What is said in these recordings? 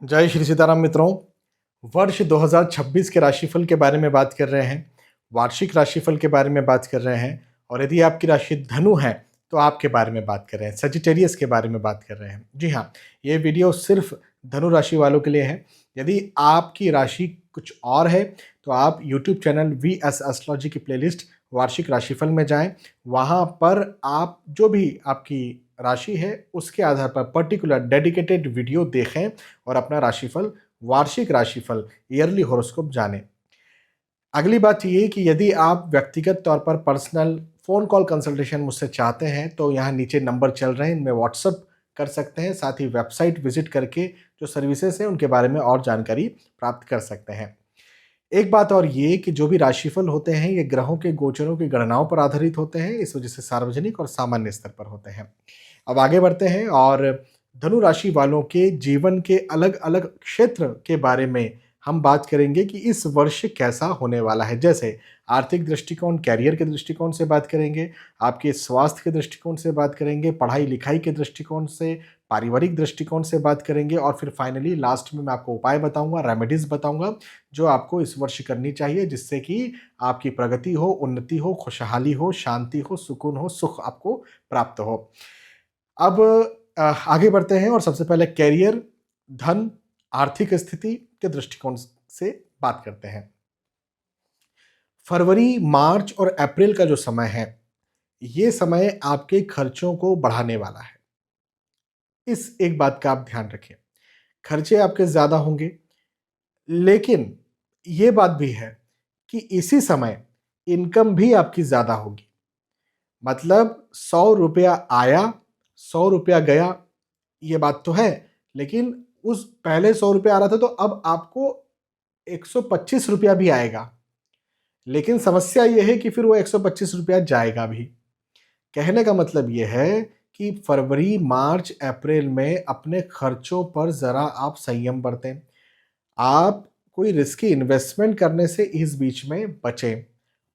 जय श्री सीताराम मित्रों। वर्ष 2026 के राशिफल के बारे में बात कर रहे हैं, वार्षिक राशिफल के बारे में बात कर रहे हैं और यदि आपकी राशि धनु है तो आपके बारे में बात कर रहे हैं, सजिटेरियस के बारे में बात कर रहे हैं। जी हाँ, ये वीडियो सिर्फ धनु राशि वालों के लिए है। यदि आपकी राशि कुछ और है तो आप यूट्यूब चैनल VS एस्ट्रोलॉजी की प्लेलिस्ट वार्षिक राशिफल में जाएं। वहाँ पर आप जो भी आपकी राशि है उसके आधार पर पर्टिकुलर डेडिकेटेड वीडियो देखें और अपना राशिफल, वार्षिक राशिफल, ईयरली हॉरोस्कोप जानें। अगली बात ये कि यदि आप व्यक्तिगत तौर पर पर्सनल फ़ोन कॉल कंसल्टेशन मुझसे चाहते हैं तो यहाँ नीचे नंबर चल रहे हैं, इनमें व्हाट्सअप कर सकते हैं। साथ ही वेबसाइट विजिट करके जो सर्विसेज हैं उनके बारे में और जानकारी प्राप्त कर सकते हैं। एक बात और ये कि जो भी राशिफल होते हैं ये ग्रहों के गोचरों की गणनाओं पर आधारित होते हैं, इस वजह से सार्वजनिक और सामान्य स्तर पर होते हैं। अब आगे बढ़ते हैं और धनु राशि वालों के जीवन के अलग अलग क्षेत्र के बारे में हम बात करेंगे कि इस वर्ष कैसा होने वाला है। जैसे आर्थिक दृष्टिकोण, कैरियर के दृष्टिकोण से बात करेंगे, आपके स्वास्थ्य के दृष्टिकोण से बात करेंगे, पढ़ाई लिखाई के दृष्टिकोण से, पारिवारिक दृष्टिकोण से बात करेंगे और फिर फाइनली लास्ट में मैं आपको उपाय बताऊंगा, रेमेडीज बताऊंगा जो आपको इस वर्ष करनी चाहिए जिससे कि आपकी प्रगति हो, उन्नति हो, खुशहाली हो, शांति हो, सुकून हो, सुख आपको प्राप्त हो। अब आगे बढ़ते हैं और सबसे पहले कैरियर, धन, आर्थिक स्थिति के दृष्टिकोण से बात करते हैं। फरवरी, मार्च और अप्रैल का जो समय है, ये समय आपके खर्चों को बढ़ाने वाला है। इस एक बात का आप ध्यान रखें, खर्चे आपके ज़्यादा होंगे, लेकिन ये बात भी है कि इसी समय इनकम भी आपकी ज़्यादा होगी। मतलब 100 रुपया आया, 100 रुपया गया, ये बात तो है, लेकिन उस पहले 100 रुपया आ रहा था तो अब आपको 125 रुपया भी आएगा। लेकिन समस्या ये है कि फिर वो 125 रुपया जाएगा भी। कहने का मतलब ये है कि फरवरी, मार्च, अप्रैल में अपने खर्चों पर ज़रा आप संयम बरतें। आप कोई रिस्की इन्वेस्टमेंट करने से इस बीच में बचें।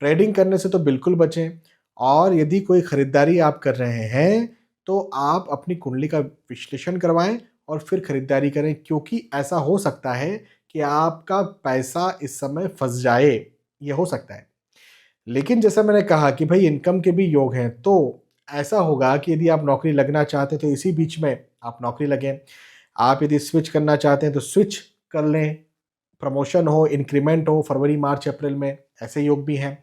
ट्रेडिंग करने से तो बिल्कुल बचें और यदि कोई खरीदारी आप कर रहे हैं तो आप अपनी कुंडली का विश्लेषण करवाएं और फिर खरीदारी करें, क्योंकि ऐसा हो सकता है कि आपका पैसा इस समय फंस जाए, ये हो सकता है। लेकिन जैसा मैंने कहा कि भाई इनकम के भी योग हैं, तो ऐसा होगा कि यदि आप नौकरी लगना चाहते हैं तो इसी बीच में आप नौकरी लगें। आप यदि स्विच करना चाहते हैं तो स्विच कर लें, प्रमोशन हो, इंक्रीमेंट हो फरवरी, मार्च, अप्रैल में, ऐसे योग भी हैं।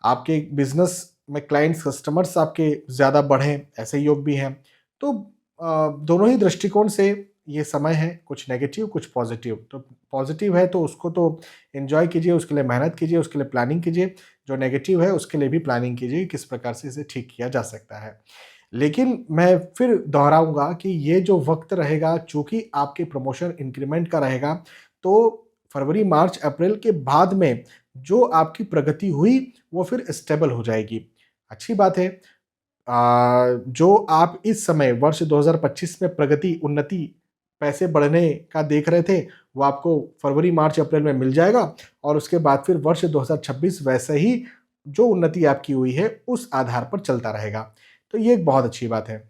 आपके बिज़नेस में क्लाइंट्स, कस्टमर्स आपके ज़्यादा बढ़ें, ऐसे योग भी हैं। तो दोनों ही दृष्टिकोण से ये समय है, कुछ नेगेटिव, कुछ पॉजिटिव। तो पॉजिटिव है तो उसको तो एन्जॉय कीजिए, उसके लिए मेहनत कीजिए, उसके लिए प्लानिंग कीजिए। जो नेगेटिव है उसके लिए भी प्लानिंग कीजिए, किस प्रकार से इसे ठीक किया जा सकता है। लेकिन मैं फिर दोहराऊँगा कि ये जो वक़्त रहेगा, चूँकि आपके प्रमोशन इंक्रीमेंट का रहेगा, तो फरवरी, मार्च, अप्रैल के बाद में जो आपकी प्रगति हुई, वो फिर स्टेबल हो जाएगी। अच्छी बात है। जो आप इस समय वर्ष 2025 में प्रगति, उन्नति, पैसे बढ़ने का देख रहे थे, वो आपको फरवरी, मार्च, अप्रैल में मिल जाएगा और उसके बाद फिर वर्ष 2026 वैसे ही जो उन्नति आपकी हुई है, उस आधार पर चलता रहेगा। तो ये एक बहुत अच्छी बात है।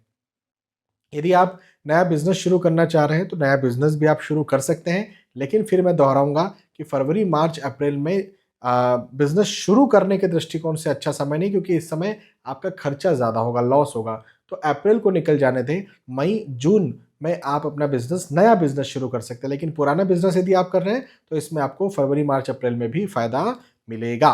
यदि आप नया बिज़नेस शुरू करना चाह रहे हैं, तो नया बिज़नेस भी आप शुरू कर सकते हैं। लेकिन फिर मैं दोहराऊँगा कि फरवरी, मार्च, अप्रैल में बिज़नेस शुरू करने के दृष्टिकोण से अच्छा समय नहीं, क्योंकि इस समय आपका खर्चा ज़्यादा होगा, लॉस होगा। तो अप्रैल को निकल जाने दें, मई, जून में आप अपना बिज़नेस, नया बिज़नेस शुरू कर सकते हैं। लेकिन पुराना बिज़नेस यदि आप कर रहे हैं, तो इसमें आपको फरवरी, मार्च, अप्रैल में भी फ़ायदा मिलेगा।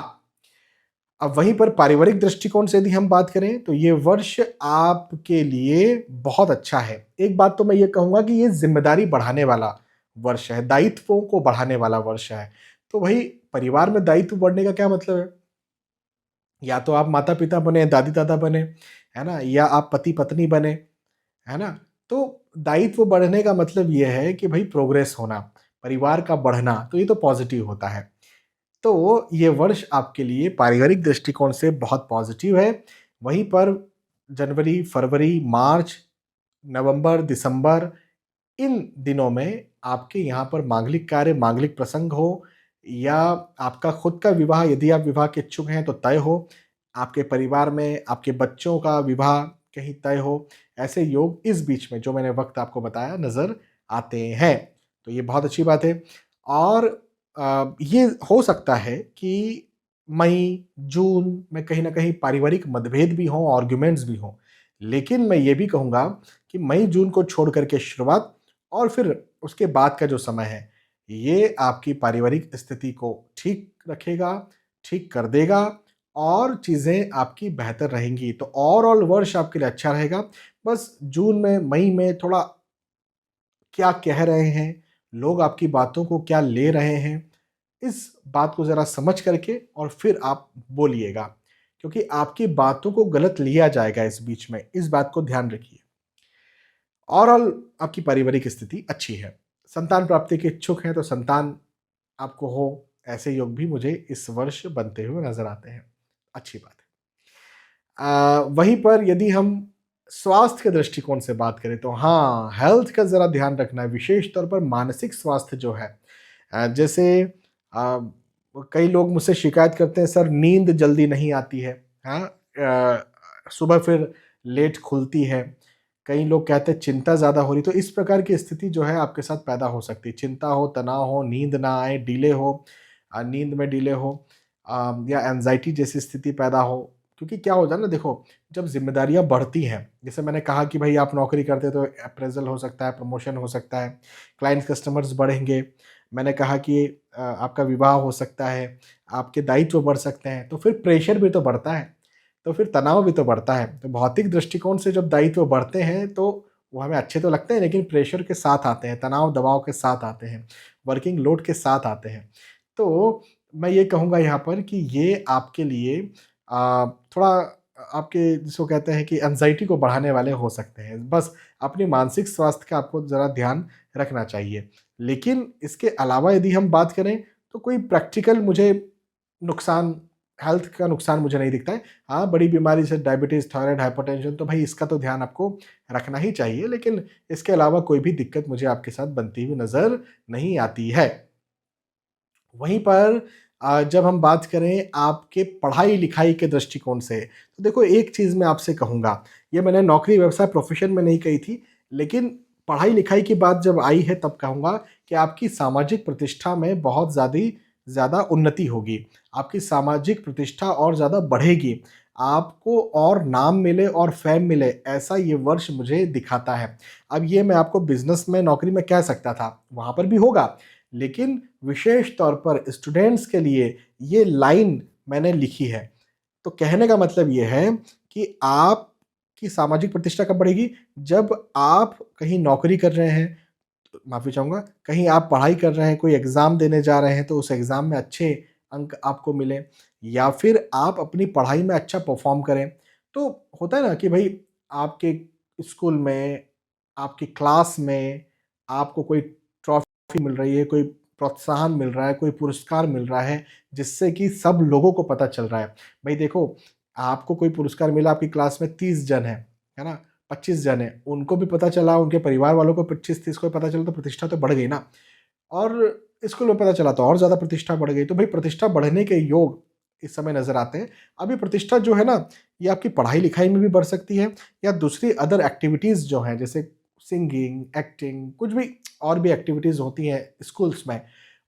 अब वहीं पर पारिवारिक दृष्टिकोण से यदि हम बात करें तो ये वर्ष आपके लिए बहुत अच्छा है। एक बात तो मैं ये कहूँगा कि ये ज़िम्मेदारी बढ़ाने वाला वर्ष है, दायित्वों को बढ़ाने वाला वर्ष है। तो वही परिवार में दायित्व बढ़ने का क्या मतलब है? या तो आप माता-पिता बने, दादी-दादा बने, है ना? या आप पति-पत्नी बने, है ना? तो दायित्व बढ़ने का मतलब ये है कि भई प्रोग्रेस होना, परिवार का बढ़ना, तो ये तो पॉज़िटिव होता है। तो ये वर्ष आपके लिए पारिवारिक दृष्टिकोण से बहुत पॉजिटिव है। वहीं पर जनवरी, फरवरी, मार्च, नवंबर, दिसंबर, इन दिनों में आपके यहाँ पर मांगलिक कार्य, मांगलिक प्रसंग हो या आपका खुद का विवाह, यदि आप विवाह के इच्छुक हैं तो तय हो, आपके परिवार में आपके बच्चों का विवाह कहीं तय हो, ऐसे योग इस बीच में जो मैंने वक़्त आपको बताया नज़र आते हैं। तो ये बहुत अच्छी बात है। और ये हो सकता है कि मई, जून में कहीं न कहीं पारिवारिक मतभेद भी हों, आर्ग्यूमेंट्स भी हों। लेकिन मैं ये भी कहूँगा कि मई, जून को छोड़ कर के शुरुआत और फिर उसके बाद का जो समय है, ये आपकी पारिवारिक स्थिति को ठीक रखेगा, ठीक कर देगा और चीज़ें आपकी बेहतर रहेंगी। तो ओवरऑल वर्ष आपके लिए अच्छा रहेगा। बस जून में, मई में थोड़ा क्या कह रहे हैं, लोग आपकी बातों को क्या ले रहे हैं, इस बात को ज़रा समझ करके और फिर आप बोलिएगा, क्योंकि आपकी बातों को गलत लिया जाएगा इस बीच में, इस बात को ध्यान रखिए। ओवरऑल आपकी पारिवारिक स्थिति अच्छी है। संतान प्राप्ति के इच्छुक हैं तो संतान आपको हो, ऐसे योग भी मुझे इस वर्ष बनते हुए नज़र आते हैं। अच्छी बात है। वहीं पर यदि हम स्वास्थ्य के दृष्टिकोण से बात करें तो हाँ, हेल्थ का ज़रा ध्यान रखना है, विशेष तौर पर मानसिक स्वास्थ्य जो है। जैसे कई लोग मुझसे शिकायत करते हैं, सर नींद जल्दी नहीं आती है, हाँ? सुबह फिर लेट खुलती है। कई लोग कहते हैं चिंता ज़्यादा हो रही, तो इस प्रकार की स्थिति जो है आपके साथ पैदा हो सकती है। चिंता हो, तनाव हो, नींद ना आए, डिले हो, नींद में डिले हो, या एंग्ज़ायटी जैसी स्थिति पैदा हो। क्योंकि क्या होता है ना, देखो, जब ज़िम्मेदारियाँ बढ़ती हैं, जैसे मैंने कहा कि भई आप नौकरी करते हो तो अप्रेज़ल हो सकता है, प्रमोशन हो सकता है, क्लाइंट्स कस्टमर्स बढ़ेंगे। मैंने कहा कि आपका विवाह हो सकता है, आपके दायित्व बढ़ सकते हैं, तो फिर प्रेशर भी तो बढ़ता है, तो फिर तनाव भी तो बढ़ता है। तो भौतिक दृष्टिकोण से जब दायित्व बढ़ते हैं तो वो हमें अच्छे तो लगते हैं, लेकिन प्रेशर के साथ आते हैं, तनाव दबाव के साथ आते हैं, वर्किंग लोड के साथ आते हैं। तो मैं ये कहूँगा यहाँ पर कि ये आपके लिए थोड़ा आपके जिसको कहते हैं कि एंग्ज़ायटी को बढ़ाने वाले हो सकते हैं। बस अपने मानसिक स्वास्थ्य का आपको ज़रा ध्यान रखना चाहिए। लेकिन इसके अलावा यदि हम बात करें तो कोई प्रैक्टिकल मुझे नुकसान, हेल्थ का नुकसान मुझे नहीं दिखता है। हाँ, बड़ी बीमारी से डायबिटीज़, थायरॉइड, हाइपरटेंशन तो भई इसका तो ध्यान आपको रखना ही चाहिए, लेकिन इसके अलावा कोई भी दिक्कत मुझे आपके साथ बनती हुई नज़र नहीं आती है। वहीं पर जब हम बात करें आपके पढ़ाई-लिखाई के दृष्टिकोण से, तो देखो एक चीज़ मैं आपसे कहूँगा, ये मैंने नौकरी, व्यवसाय, प्रोफ़ेशन में नहीं कही थी, लेकिन पढ़ाई-लिखाई की बात जब आई है तब कहूँगा कि आपकी सामाजिक प्रतिष्ठा में बहुत ज़्यादा उन्नति होगी। आपकी सामाजिक प्रतिष्ठा और ज़्यादा बढ़ेगी। आपको और नाम मिले और फ़ेम मिले, ऐसा ये वर्ष मुझे दिखाता है। अब ये मैं आपको बिज़नेस में, नौकरी में कह सकता था, वहाँ पर भी होगा, लेकिन विशेष तौर पर स्टूडेंट्स के लिए ये लाइन मैंने लिखी है। तो कहने का मतलब ये है कि आपकी सामाजिक प्रतिष्ठा कब बढ़ेगी? जब आप कहीं नौकरी कर रहे हैं, माफ़ी चाहूँगा, कहीं आप पढ़ाई कर रहे हैं, कोई एग्ज़ाम देने जा रहे हैं तो उस एग्ज़ाम में अच्छे अंक आपको मिलें, या फिर आप अपनी पढ़ाई में अच्छा परफ़ॉर्म करें। तो होता है ना कि भई आपके स्कूल में, आपकी क्लास में आपको कोई ट्रॉफ़ी मिल रही है, कोई प्रोत्साहन मिल रहा है, कोई पुरस्कार मिल रहा है, जिससे कि सब लोगों को पता चल रहा है। भई देखो, आपको कोई पुरस्कार मिला, आपकी क्लास में 30 जन हैं, है ना? 25 जन हैं, उनको भी पता चला, उनके परिवार वालों को 25-30 को पता चला, तो प्रतिष्ठा तो बढ़ गई ना। और स्कूल में पता चला तो और ज़्यादा प्रतिष्ठा बढ़ गई। तो भई प्रतिष्ठा बढ़ने के योग इस समय नज़र आते हैं। अब ये प्रतिष्ठा जो है ना, ये आपकी पढ़ाई-लिखाई में भी बढ़ सकती है, या दूसरी अदर एक्टिविटीज़ जो हैं, जैसे सिंगिंग, एक्टिंग, कुछ भी और भी एक्टिविटीज़ होती हैं स्कूल्स में,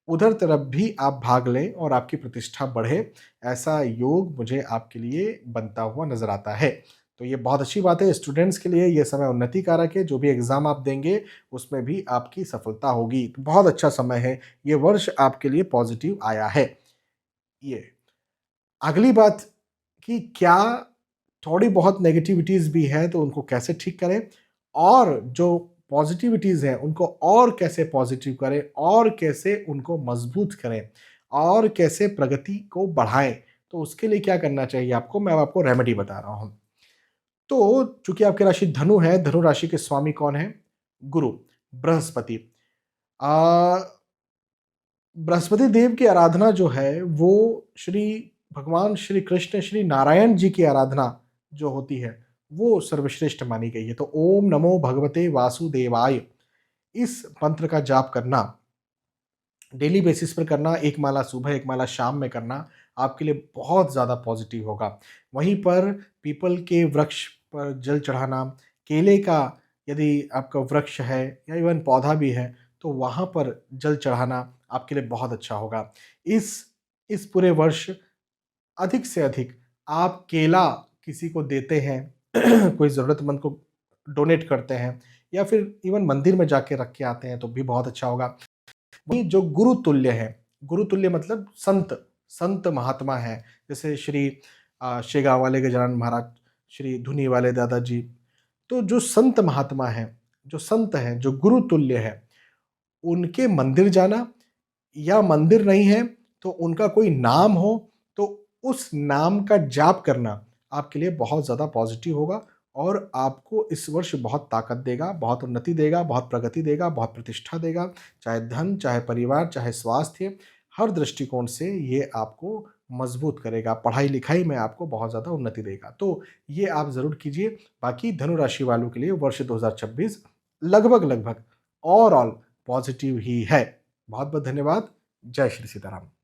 उधर तरफ भी आप भाग लें और आपकी प्रतिष्ठा बढ़े, ऐसा योग मुझे आपके लिए बनता हुआ नज़र आता है। तो ये बहुत अच्छी बात है, स्टूडेंट्स के लिए ये समय उन्नति कारक है, जो भी एग्ज़ाम आप देंगे, उसमें भी आपकी सफलता होगी। तो बहुत अच्छा समय है, ये वर्ष आपके लिए पॉज़िटिव आया है। ये। अगली बात कि क्या थोड़ी बहुत नेगेटिविटीज़ भी हैं, तो उनको कैसे ठीक करें, और जो पॉज़िटिविटीज़ हैं, उनको और कैसे पॉज़िटिव करें, और कैसे उनको मज़बूत करें, और कैसे प्रगति को बढ़ाएँ। तो उसके लिए क्या करना चाहिए आपको, मैं अब आपको रेमेडी बता रहा हूँ। तो चूँकि आपकी राशि धनु है, धनु राशि के स्वामी कौन है? गुरु, बृहस्पति। अ, बृहस्पति देव की आराधना जो है, वो श्री भगवान श्री कृष्ण, श्री नारायण जी की आराधना जो होती है, वो सर्वश्रेष्ठ मानी गई है। तो ओम नमो भगवते वासुदेवाय, इस मंत्र का जाप करना, डेली बेसिस पर करना, 1 माला सुबह, 1 माला शाम में करना, आपके लिए बहुत ज़्यादा पॉज़िटिव होगा। वहीं पर पीपल के वृक्ष पर जल चढ़ाना, केले का यदि आपका वृक्ष है या इवन पौधा भी है, तो वहाँ पर जल चढ़ाना आपके लिए बहुत अच्छा होगा। इस पूरे वर्ष अधिक से अधिक आप केला किसी को देते हैं, कोई ज़रूरतमंद को डोनेट करते हैं या फिर इवन मंदिर में जाके रख के आते हैं तो भी बहुत अच्छा होगा। वहीं जो गुरु तुल्य है, गुरु तुल्य मतलब संत महात्मा हैं, जैसे श्री शेगांव वाले गजानन महाराज, श्री धुनी वाले दादाजी, तो जो संत महात्मा हैं, जो संत हैं, जो गुरु तुल्य है, उनके मंदिर जाना या मंदिर नहीं है तो उनका कोई नाम हो तो उस नाम का जाप करना आपके लिए बहुत ज़्यादा पॉजिटिव होगा और आपको इस वर्ष बहुत ताकत देगा, बहुत उन्नति देगा, बहुत प्रगति देगा, बहुत प्रतिष्ठा देगा, चाहे धन, चाहे परिवार, चाहे स्वास्थ्य, हर दृष्टिकोण से ये आपको मजबूत करेगा। पढ़ाई-लिखाई में आपको बहुत ज़्यादा उन्नति देगा। तो ये आप ज़रूर कीजिए। बाकी धनु राशि वालों के लिए वर्ष 2026 लगभग-लगभग ओवरऑल पॉजिटिव ही है। बहुत-बहुत धन्यवाद। जय श्री सीताराम।